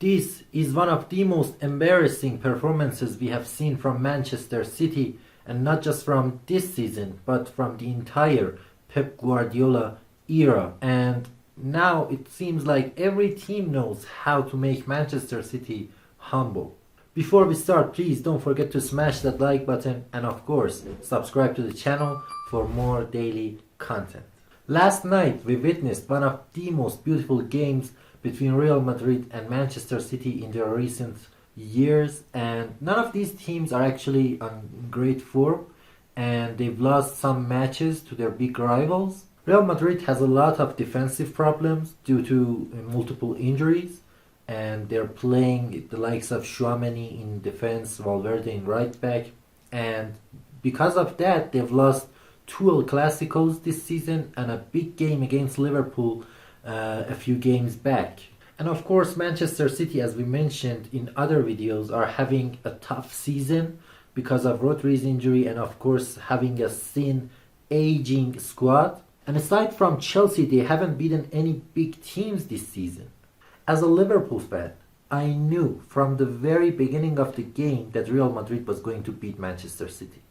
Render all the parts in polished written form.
This is one of the most embarrassing performances we have seen from Manchester City, and not just from this season, but from the entire Pep Guardiola era. And now it seems like every team knows how to make Manchester City humble. Before we start, please don't forget to smash that like button and of course subscribe to the channel for more daily content. Last night we witnessed one of the most beautiful games between Real Madrid and Manchester City in their recent years, and none of these teams are actually on great form, and they've lost some matches to their big rivals. Real Madrid has a lot of defensive problems due to multiple injuries, and they're playing the likes of Tchouaméni in defense, Valverde in right back, and because of that they've lost two El Clasicos this season and a big game against Liverpool a few games back. And of course Manchester City, as we mentioned in other videos, are having a tough season because of Rodri's injury and of course having a thin, aging squad. And aside from Chelsea, they haven't beaten any big teams this season. As a Liverpool fan, I knew from the very beginning of the game that Real Madrid was going to beat Manchester City.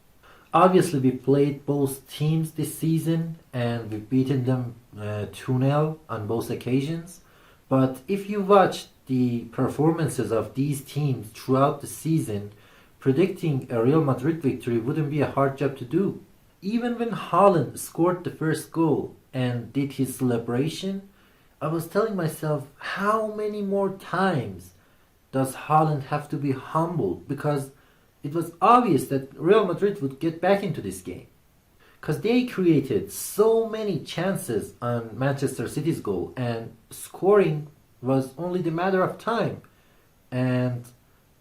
Obviously, we played both teams this season and we've beaten them 2-0 on both occasions. But if you watch the performances of these teams throughout the season, predicting a Real Madrid victory wouldn't be a hard job to do. Even when Haaland scored the first goal and did his celebration, I was telling myself, how many more times does Haaland have to be humble? Because it was obvious that Real Madrid would get back into this game. Because they created so many chances on Manchester City's goal, and scoring was only the matter of time. And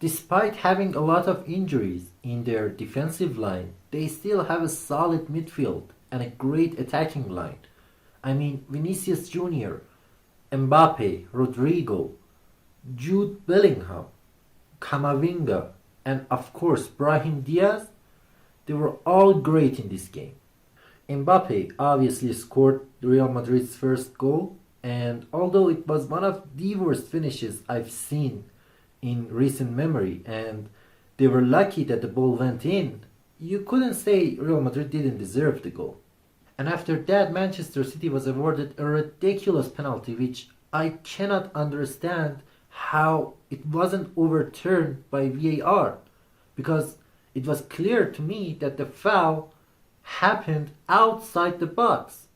despite having a lot of injuries in their defensive line, they still have a solid midfield and a great attacking line. I mean, Vinicius Jr., Mbappe, Rodrigo, Jude Bellingham, Camavinga, and of course Brahim Diaz, they were all great in this game. Mbappe obviously scored Real Madrid's first goal, and although it was one of the worst finishes I've seen in recent memory, and they were lucky that the ball went in, you couldn't say Real Madrid didn't deserve the goal. And after that, Manchester City was awarded a ridiculous penalty, which I cannot understand how it wasn't overturned by VAR, because it was clear to me that the foul happened outside the box.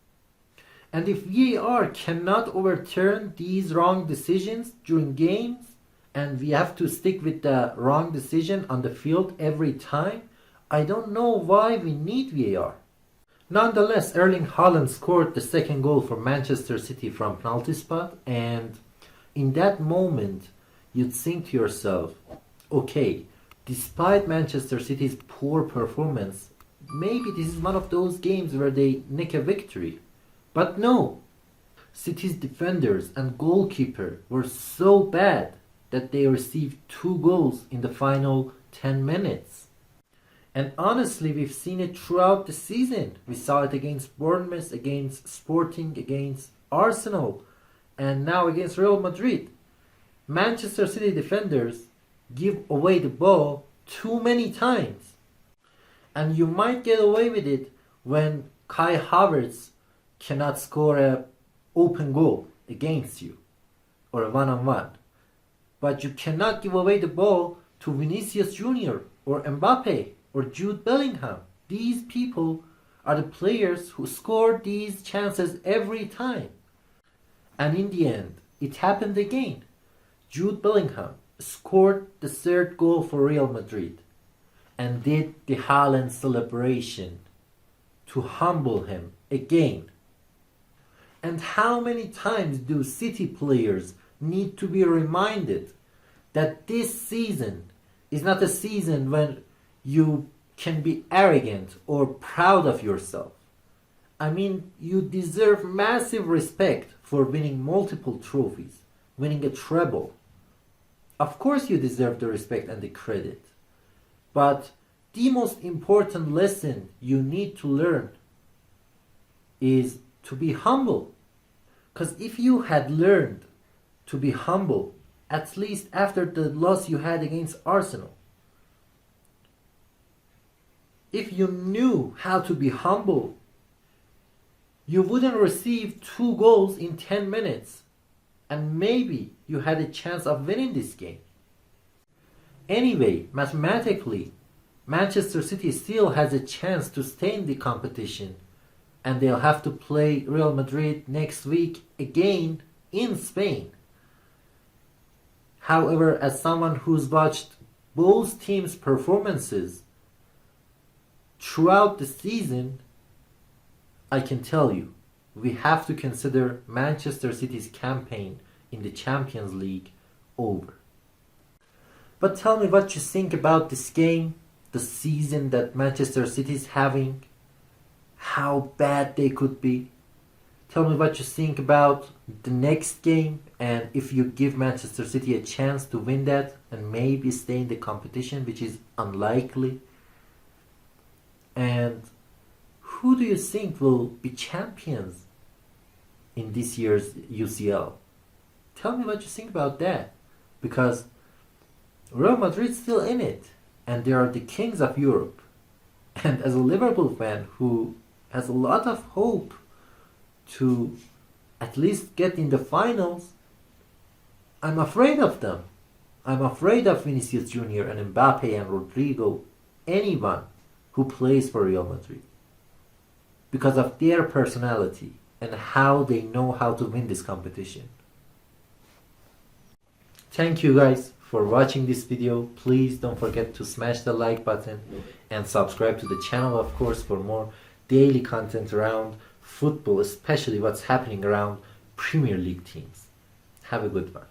And if VAR cannot overturn these wrong decisions during games, and we have to stick with the wrong decision on the field every time, I don't know why we need VAR. Nonetheless, Erling Haaland scored the second goal for Manchester City from penalty spot, and in that moment you'd think to yourself, okay, despite Manchester City's poor performance, maybe this is one of those games where they nick a victory. But no, City's defenders and goalkeeper were so bad that they received 2 goals in the final 10 minutes. And honestly, we've seen it throughout the season. We saw it against Bournemouth, against Sporting, against Arsenal, and now against Real Madrid. Manchester City defenders give away the ball too many times. And you might get away with it when Kai Havertz cannot score an open goal against you or a one-on-one. But you cannot give away the ball to Vinicius Jr. or Mbappe or Jude Bellingham. These people are the players who score these chances every time. And in the end, it happened again. Jude Bellingham scored the third goal for Real Madrid and did the Haaland celebration to humble him again. And how many times do City players need to be reminded that this season is not a season when you can be arrogant or proud of yourself? I mean, you deserve massive respect for winning multiple trophies, winning a treble. Of course you deserve the respect and the credit. But the most important lesson you need to learn is to be humble. Because if you had learned to be humble At least after the loss you had against Arsenal. If you knew how to be humble, you wouldn't receive 2 goals in 10 minutes. And maybe you had a chance of winning this game. Anyway, mathematically, Manchester City still has a chance to stay in the competition. And they'll have to play Real Madrid next week again in Spain. However, as someone who's watched both teams' performances throughout the season, I can tell you, we have to consider Manchester City's campaign in the Champions League over. But tell me what you think about this game, the season that Manchester City is having, how bad they could be. Tell me what you think about the next game, and if you give Manchester City a chance to win that and maybe stay in the competition, which is unlikely. And who do you think will be champions in this year's UCL? Tell me what you think about that, because Real Madrid's still in it and they are the kings of Europe. And as a Liverpool fan who has a lot of hope to at least get in the finals, I'm afraid of them. I'm afraid of Vinicius Jr. and Mbappe and Rodrigo, anyone who plays for Real Madrid, because of their personality and how they know how to win this competition. Thank you guys for watching this video. Please don't forget to smash the like button and subscribe to the channel, of course, for more daily content around football, especially what's happening around Premier League teams. Have a good one.